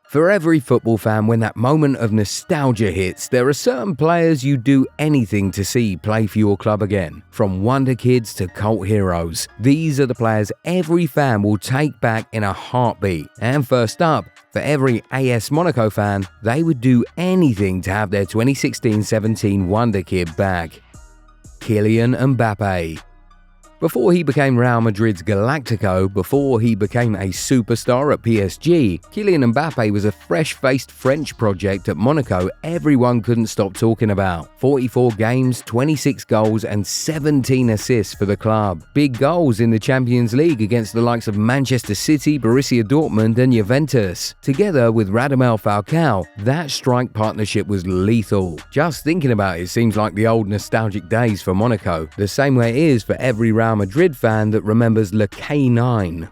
For every football fan, when that moment of nostalgia hits, there are certain players you'd do anything to see play for your club again. From wonderkids to cult heroes, these are the players every fan will take back in a heartbeat. And first up, for every AS Monaco fan, they would do anything to have their 2016-17 wonderkid back. Kylian Mbappe. Before he became Real Madrid's Galactico, before he became a superstar at PSG, Kylian Mbappe was a fresh-faced French project at Monaco everyone couldn't stop talking about. 44 games, 26 goals and 17 assists for the club. Big goals in the Champions League against the likes of Manchester City, Borussia Dortmund and Juventus. Together with Radamel Falcao, that strike partnership was lethal. Just thinking about it seems like the old nostalgic days for Monaco, the same way it is for every Real Madrid fan that remembers Le K9.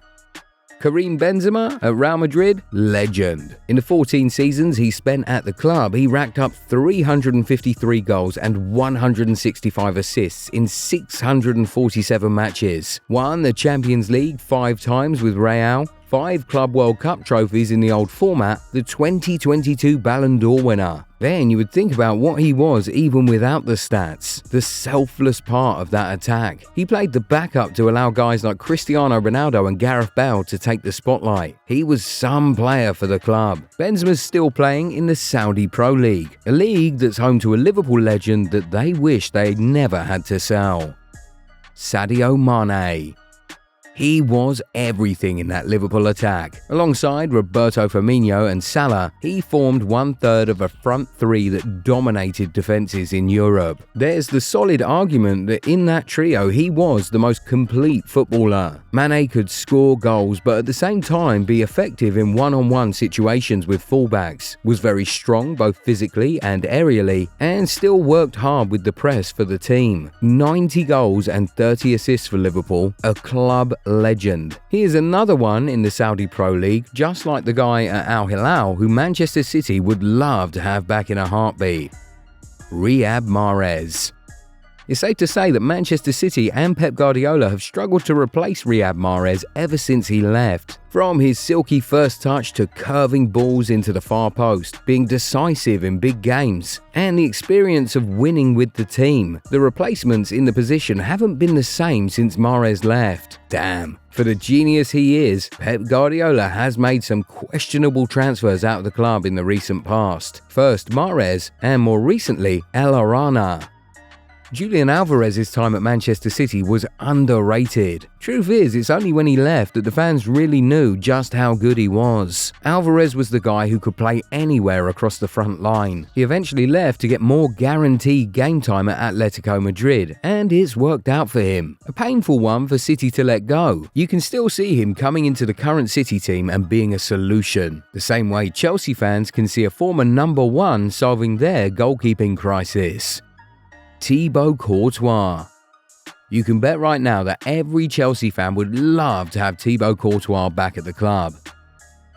Karim Benzema at Real Madrid? Legend. In the 14 seasons he spent at the club, he racked up 353 goals and 165 assists in 647 matches. Won the Champions League 5 times with Real, 5 Club World Cup trophies in the old format, the 2022 Ballon d'Or winner. Then you would think about what he was even without the stats, the selfless part of that attack. He played the backup to allow guys like Cristiano Ronaldo and Gareth Bale to take the spotlight. He was some player for the club. Benzema's still playing in the Saudi Pro League, a league that's home to a Liverpool legend that they wish they never had to sell. Sadio Mane. He was everything in that Liverpool attack. Alongside Roberto Firmino and Salah, he formed 1/3 of a front three that dominated defences in Europe. There's the solid argument that in that trio he was the most complete footballer. Mane could score goals but at the same time be effective in one-on-one situations with fullbacks, was very strong both physically and aerially, and still worked hard with the press for the team. 90 goals and 30 assists for Liverpool, a club legend. Here's another one in the Saudi Pro League, just like the guy at Al Hilal who Manchester City would love to have back in a heartbeat. Riyad Mahrez. It's safe to say that Manchester City and Pep Guardiola have struggled to replace Riyad Mahrez ever since he left. From his silky first touch to curving balls into the far post, being decisive in big games, and the experience of winning with the team, the replacements in the position haven't been the same since Mahrez left. Damn. For the genius he is, Pep Guardiola has made some questionable transfers out of the club in the recent past. First Mahrez, and more recently El Arana. Julian Alvarez's time at Manchester City was underrated. Truth is, it's only when he left that the fans really knew just how good he was. Alvarez was the guy who could play anywhere across the front line. He eventually left to get more guaranteed game time at Atletico Madrid, and it's worked out for him. A painful one for City to let go. You can still see him coming into the current City team and being a solution. The same way Chelsea fans can see a former number 1 solving their goalkeeping crisis. Thibaut Courtois. You can bet right now that every Chelsea fan would love to have Thibaut Courtois back at the club.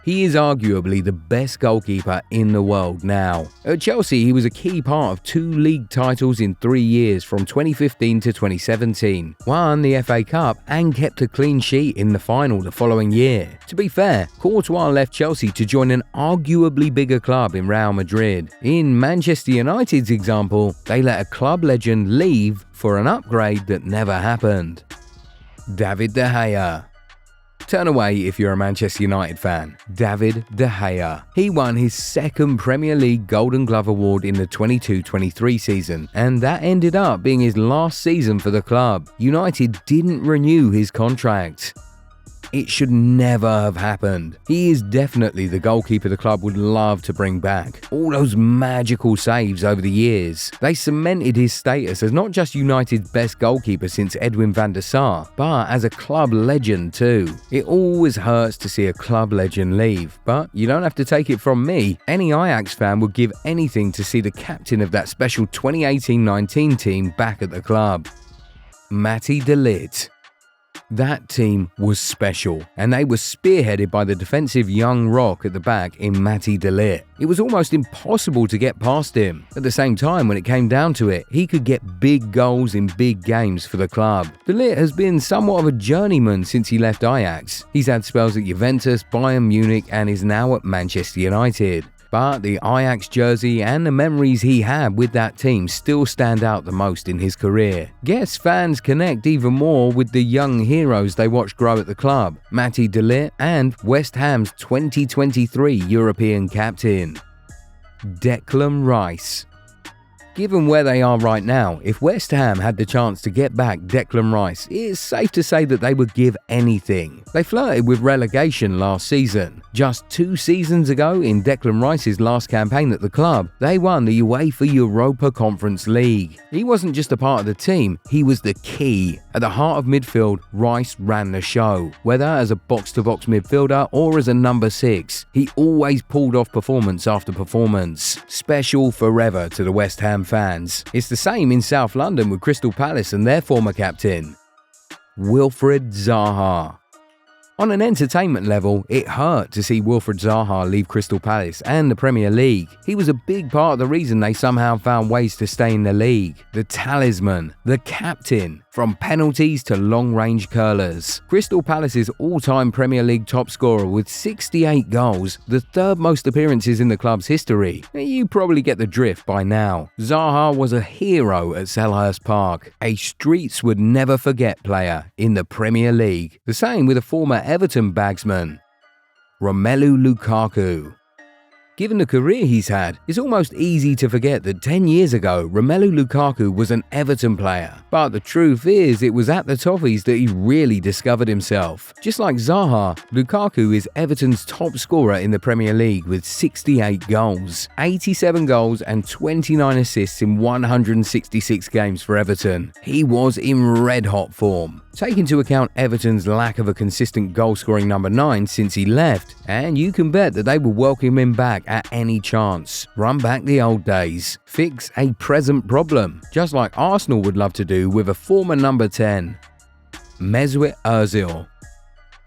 He is arguably the best goalkeeper in the world now. At Chelsea, he was a key part of 2 league titles in 3 years from 2015 to 2017, won the FA Cup and kept a clean sheet in the final the following year. To be fair, Courtois left Chelsea to join an arguably bigger club in Real Madrid. In Manchester United's example, they let a club legend leave for an upgrade that never happened. David De Gea. Turn away if you're a Manchester United fan. David De Gea. He won his 2nd Premier League Golden Glove Award in the 22-23 season, and that ended up being his last season for the club. United didn't renew his contract. It should never have happened. He is definitely the goalkeeper the club would love to bring back. All those magical saves over the years. They cemented his status as not just United's best goalkeeper since Edwin van der Sar, but as a club legend too. It always hurts to see a club legend leave, but you don't have to take it from me. Any Ajax fan would give anything to see the captain of that special 2018-19 team back at the club. Matty de Ligt. That team was special, and they were spearheaded by the defensive young rock at the back in Matty de Ligt. It was almost impossible to get past him. At the same time, when it came down to it, he could get big goals in big games for the club. De Ligt has been somewhat of a journeyman since he left Ajax. He's had spells at Juventus, Bayern Munich, and is now at Manchester United. But the Ajax jersey and the memories he had with that team still stand out the most in his career. Guess fans connect even more with the young heroes they watched grow at the club, Matty de Ligt and West Ham's 2023 European captain, Declan Rice. Given where they are right now, if West Ham had the chance to get back Declan Rice, it's safe to say that they would give anything. They flirted with relegation last season. Just 2 seasons ago, in Declan Rice's last campaign at the club, they won the UEFA Europa Conference League. He wasn't just a part of the team, he was the key. At the heart of midfield, Rice ran the show. Whether as a box-to-box midfielder or as a number 6, he always pulled off performance after performance. Special forever to the West Ham fans. It's the same in South London with Crystal Palace and their former captain, Wilfried Zaha. On an entertainment level, it hurt to see Wilfried Zaha leave Crystal Palace and the Premier League. He was a big part of the reason they somehow found ways to stay in the league. The talisman, the captain, from penalties to long-range curlers. Crystal Palace's all-time Premier League top scorer with 68 goals, the 3rd most appearances in the club's history. You probably get the drift by now. Zaha was a hero at Selhurst Park, a streets-would-never-forget player in the Premier League. The same with a former Everton bagsman, Romelu Lukaku. Given the career he's had, it's almost easy to forget that 10 years ago, Romelu Lukaku was an Everton player. But the truth is, it was at the Toffees that he really discovered himself. Just like Zaha, Lukaku is Everton's top scorer in the Premier League with 68 goals, 87 goals and 29 assists in 166 games for Everton. He was in red-hot form. Take into account Everton's lack of a consistent goal-scoring number 9 since he left, and you can bet that they will welcome him back at any chance. Run back the old days. Fix a present problem, just like Arsenal would love to do with a former number 10, Mesut Ozil.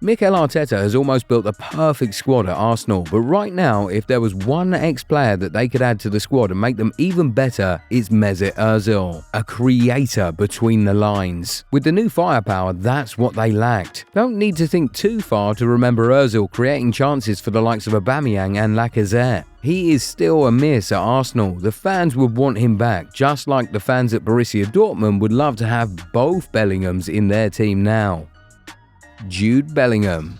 Mikel Arteta has almost built the perfect squad at Arsenal, but right now, if there was one ex-player that they could add to the squad and make them even better, it's Mesut Ozil, a creator between the lines. With the new firepower, that's what they lacked. Don't need to think too far to remember Ozil creating chances for the likes of Aubameyang and Lacazette. He is still a miss at Arsenal. The fans would want him back, just like the fans at Borussia Dortmund would love to have both Bellinghams in their team now. Jude Bellingham.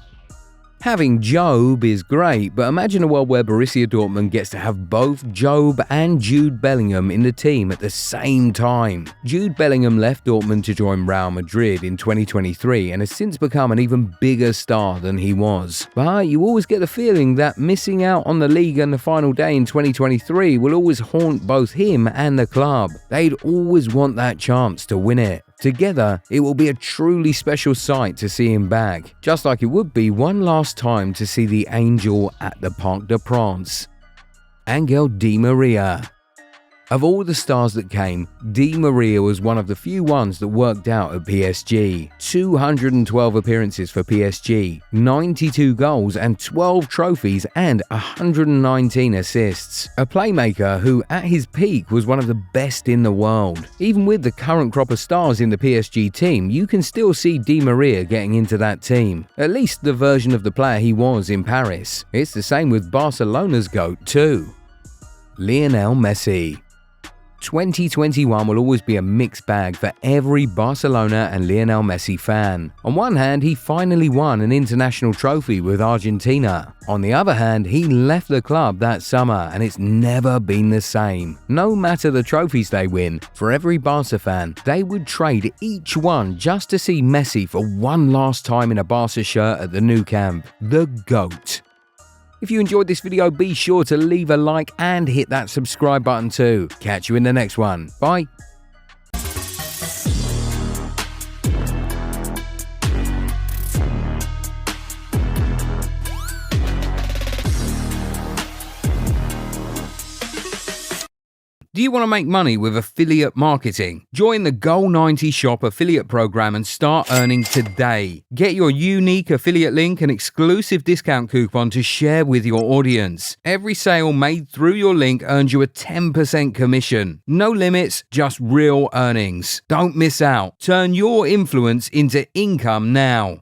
Having Job is great, but imagine a world where Borussia Dortmund gets to have both Job and Jude Bellingham in the team at the same time. Jude Bellingham left Dortmund to join Real Madrid in 2023 and has since become an even bigger star than he was. But you always get the feeling that missing out on the league and the final day in 2023 will always haunt both him and the club. They'd always want that chance to win it. Together, it will be a truly special sight to see him back, just like it would be one last time to see the Angel at the Parc des Princes. Angel Di Maria. Of all the stars that came, Di Maria was one of the few ones that worked out at PSG. 212 appearances for PSG, 92 goals and 12 trophies and 119 assists. A playmaker who at his peak was one of the best in the world. Even with the current crop of stars in the PSG team, you can still see Di Maria getting into that team. At least the version of the player he was in Paris. It's the same with Barcelona's GOAT too, Lionel Messi. 2021 will always be a mixed bag for every Barcelona and Lionel Messi fan. On one hand, he finally won an international trophy with Argentina. On the other hand, he left the club that summer and it's never been the same. No matter the trophies they win, for every Barca fan, they would trade each one just to see Messi for one last time in a Barca shirt at the Nou Camp. The GOAT. If you enjoyed this video, be sure to leave a like and hit that subscribe button too. Catch you in the next one. Bye. Do you want to make money with affiliate marketing? Join the Goal90 Shop affiliate program and start earning today. Get your unique affiliate link and exclusive discount coupon to share with your audience. Every sale made through your link earns you a 10% commission. No limits, just real earnings. Don't miss out. Turn your influence into income now.